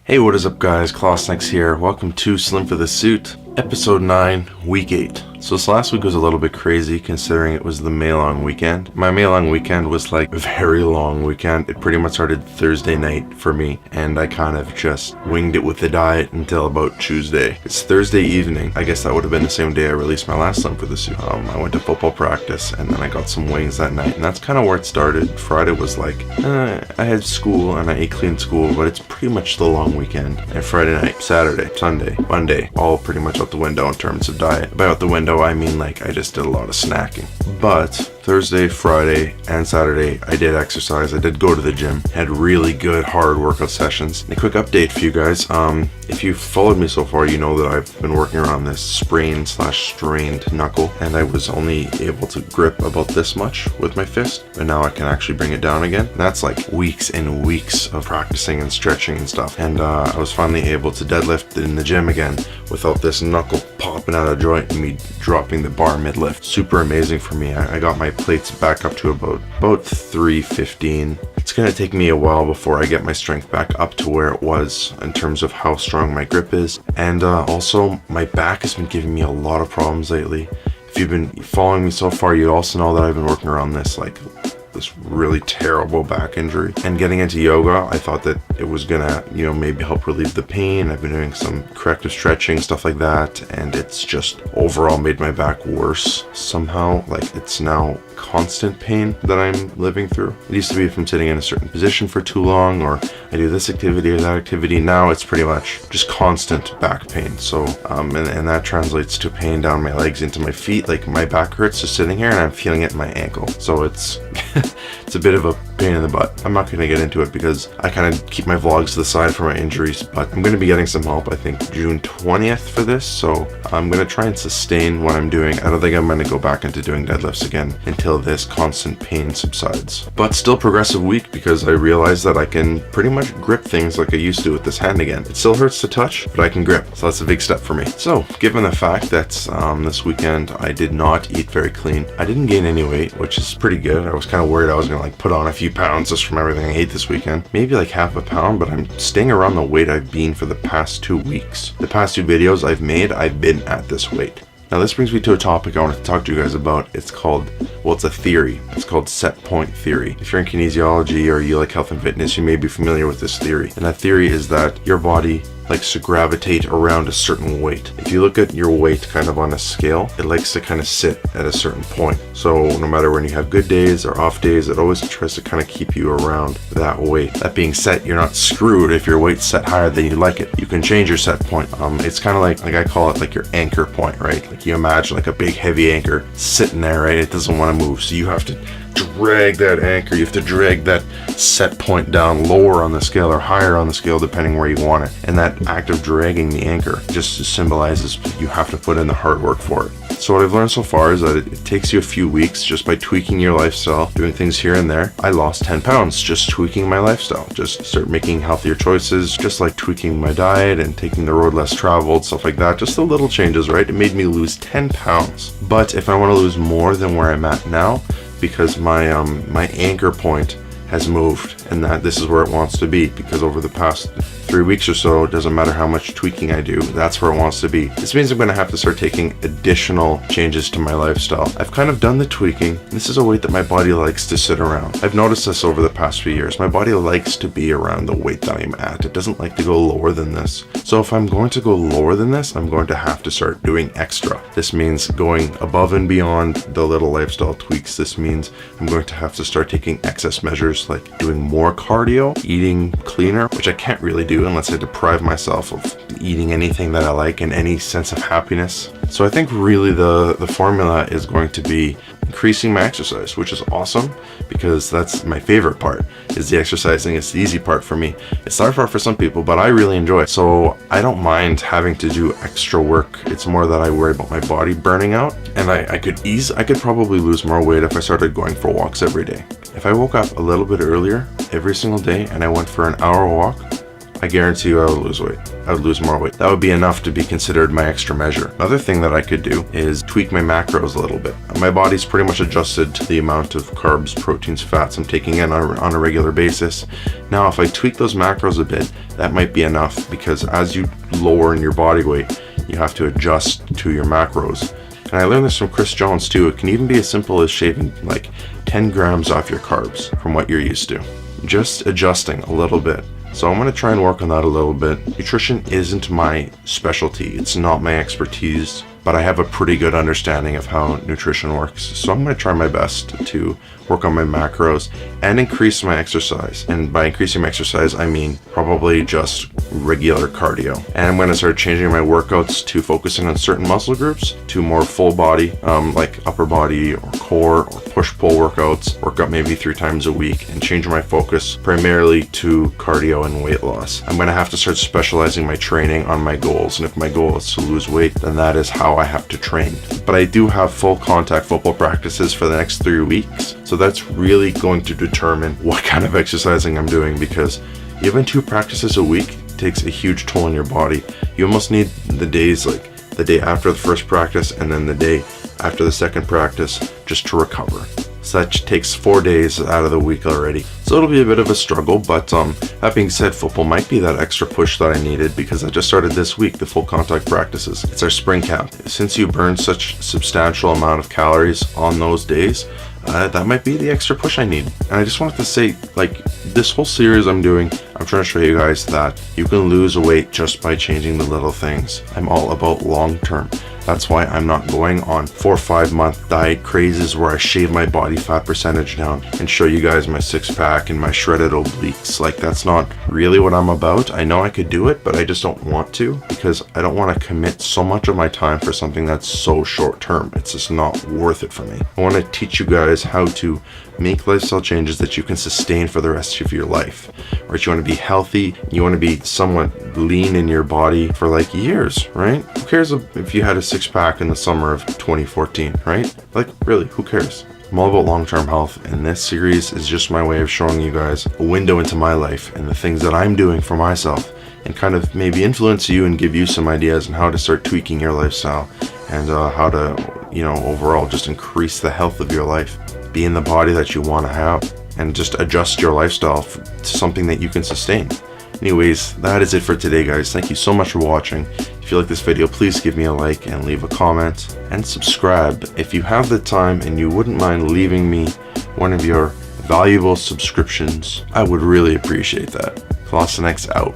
Hey, what is up guys, Klassen here. Welcome to Slim for the Suit, episode 9, week 8. So this last week was a little bit crazy considering it was the May long weekend. My May long weekend was like a very long weekend. It pretty much started Thursday night for me, and I kind of just winged it with the diet until about Tuesday. It's Thursday evening. I guess that would have been the same day I released my last Slim for the Suit. I went to football practice and then I got some wings that night, and that's kind of where it started. Friday was like, I had school and I ate clean school, but it's pretty much the long weekend. And Friday night, Saturday, Sunday, Monday, all pretty much out the window in terms of diet. By out the window, I mean like I just did a lot of snacking. But Thursday, Friday, and Saturday, I did exercise. I did go to the gym. Had really good hard workout sessions. And a quick update for you guys. If you've followed me so far, you know that I've been working around this sprained/strained knuckle, and I was only able to grip about this much with my fist, but now I can actually bring it down again. And that's like weeks and weeks of practicing and stretching and stuff. And I was finally able to deadlift in the gym again without this knuckle popping out of joint and me dropping the bar mid-lift. Super amazing for me. I got my plates back up to about 315. It's gonna take me a while before I get my strength back up to where it was in terms of how strong my grip is. And also my back has been giving me a lot of problems lately. If you've been following me so far, you also know that I've been working around this really terrible back injury. And getting into yoga, I thought that it was gonna, maybe help relieve the pain. I've been doing some corrective stretching, stuff like that, and it's just overall made my back worse somehow. Like, it's now constant pain that I'm living through. It used to be if I'm sitting in a certain position for too long, or I do this activity or that activity. Now it's pretty much just constant back pain. So and that translates to pain down my legs into my feet. Like, my back hurts just sitting here and I'm feeling it in my ankle. So it's it's a bit of a pain in the butt. I'm not going to get into it because I kind of keep my vlogs to the side for my injuries, but I'm going to be getting some help, I think June 20th for this. So I'm going to try and sustain what I'm doing. I don't think I'm going to go back into doing deadlifts again until this constant pain subsides. But still progressive week, because I realized that I can pretty much grip things like I used to with this hand again. It still hurts to touch, but I can grip. So that's a big step for me. So given the fact that this weekend I did not eat very clean, I didn't gain any weight, which is pretty good. I was kind of worried I was going to put on a few pounds just from everything I ate this weekend. Maybe like half a pound, but I'm staying around the weight I've been for the past 2 weeks. The past 2 videos I've made, I've been at this weight. Now this brings me to a topic I wanted to talk to you guys about. It's a theory. It's called set point theory. If you're in kinesiology or you like health and fitness, you may be familiar with this theory. And that theory is that your body likes to gravitate around a certain weight. If you look at your weight kind of on a scale, it likes to kind of sit at a certain point. So no matter when you have good days or off days, it always tries to kind of keep you around that weight. That being said, you're not screwed if your weight's set higher than you like it. You can change your set point. It's kind of like I call it like your anchor point, right? Like, you imagine like a big heavy anchor sitting there, right? It doesn't want to move, so you have to drag that anchor. You have to drag that set point down lower on the scale or higher on the scale, depending where you want it. And that act of dragging the anchor just symbolizes you have to put in the hard work for it. So what I've learned so far is that it takes you a few weeks just by tweaking your lifestyle, doing things here and there. I lost 10 pounds just tweaking my lifestyle. Just start making healthier choices, just like tweaking my diet and taking the road less traveled, stuff like that. Just the little changes, right? It made me lose 10 pounds. But if I want to lose more than where I'm at now, because my anchor point has moved, and that this is where it wants to be, because over the past 3 weeks or so, it doesn't matter how much tweaking I do, that's where it wants to be. This means I'm going to have to start taking additional changes to my lifestyle. I've kind of done the tweaking. This is a weight that my body likes to sit around. I've noticed this over the past few years. My body likes to be around the weight that I'm at. It doesn't like to go lower than this. So if I'm going to go lower than this, I'm going to have to start doing extra. This means going above and beyond the little lifestyle tweaks. This means I'm going to have to start taking excess measures, like doing more cardio, eating cleaner, which I can't really do unless I deprive myself of eating anything that I like and any sense of happiness. So I think really the formula is going to be increasing my exercise, which is awesome, because that's my favorite part, is the exercising. It's the easy part for me. It's hard part for some people, but I really enjoy it. So I don't mind having to do extra work. It's more that I worry about my body burning out, and I could probably lose more weight if I started going for walks every day. If I woke up a little bit earlier every single day and I went for an hour walk, I guarantee you I would lose weight. I would lose more weight. That would be enough to be considered my extra measure. Another thing that I could do is tweak my macros a little bit. My body's pretty much adjusted to the amount of carbs, proteins, fats I'm taking in on a regular basis. Now, if I tweak those macros a bit, that might be enough, because as you lower in your body weight, you have to adjust to your macros. And I learned this from Chris Jones too. It can even be as simple as shaving like 10 grams off your carbs from what you're used to. Just adjusting a little bit. So I'm going to try and work on that a little bit. Nutrition isn't my specialty. It's not my expertise, but I have a pretty good understanding of how nutrition works. So I'm going to try my best to work on my macros and increase my exercise. And by increasing my exercise, I mean probably just regular cardio. And I'm going to start changing my workouts to focusing on certain muscle groups to more full body, like upper body or core or push-pull workouts, work out maybe 3 times a week, and change my focus primarily to cardio and weight loss. I'm going to have to start specializing my training on my goals. And if my goal is to lose weight, then that is how I have to train. But I do have full contact football practices for the next 3 weeks. So that's really going to determine what kind of exercising I'm doing, because even 2 practices a week takes a huge toll on your body. You almost need the days, like the day after the first practice and then the day after the second practice, just to recover. So that takes 4 days out of the week already. So it'll be a bit of a struggle, but that being said, football might be that extra push that I needed, because I just started this week the full contact practices. It's our spring camp. Since you burn such substantial amount of calories on those days, that might be the extra push I need. And I just wanted to say, like, this whole series I'm doing, I'm trying to show you guys that you can lose weight just by changing the little things. I'm all about long term. That's why I'm not going on 4 or 5 month diet crazes where I shave my body fat percentage down and show you guys my 6-pack and my shredded obliques. Like, that's not really what I'm about. I know I could do it, but I just don't want to, because I don't want to commit so much of my time for something that's so short term. It's just not worth it for me. I want to teach you guys how to make lifestyle changes that you can sustain for the rest of your life. Right? You want to be healthy, you want to be somewhat lean in your body for like years, right? Who cares if you had a 6-pack in the summer of 2014, right? Like, really, who cares? I'm all about long-term health, and this series is just my way of showing you guys a window into my life and the things that I'm doing for myself, and kind of maybe influence you and give you some ideas on how to start tweaking your lifestyle and how to, overall just increase the health of your life. Be in the body that you want to have, and just adjust your lifestyle to something that you can sustain. Anyways, that is it for today, guys. Thank you so much for watching. If you like this video, please give me a like and leave a comment, and subscribe if you have the time and you wouldn't mind leaving me one of your valuable subscriptions. I would really appreciate that. Klassen out.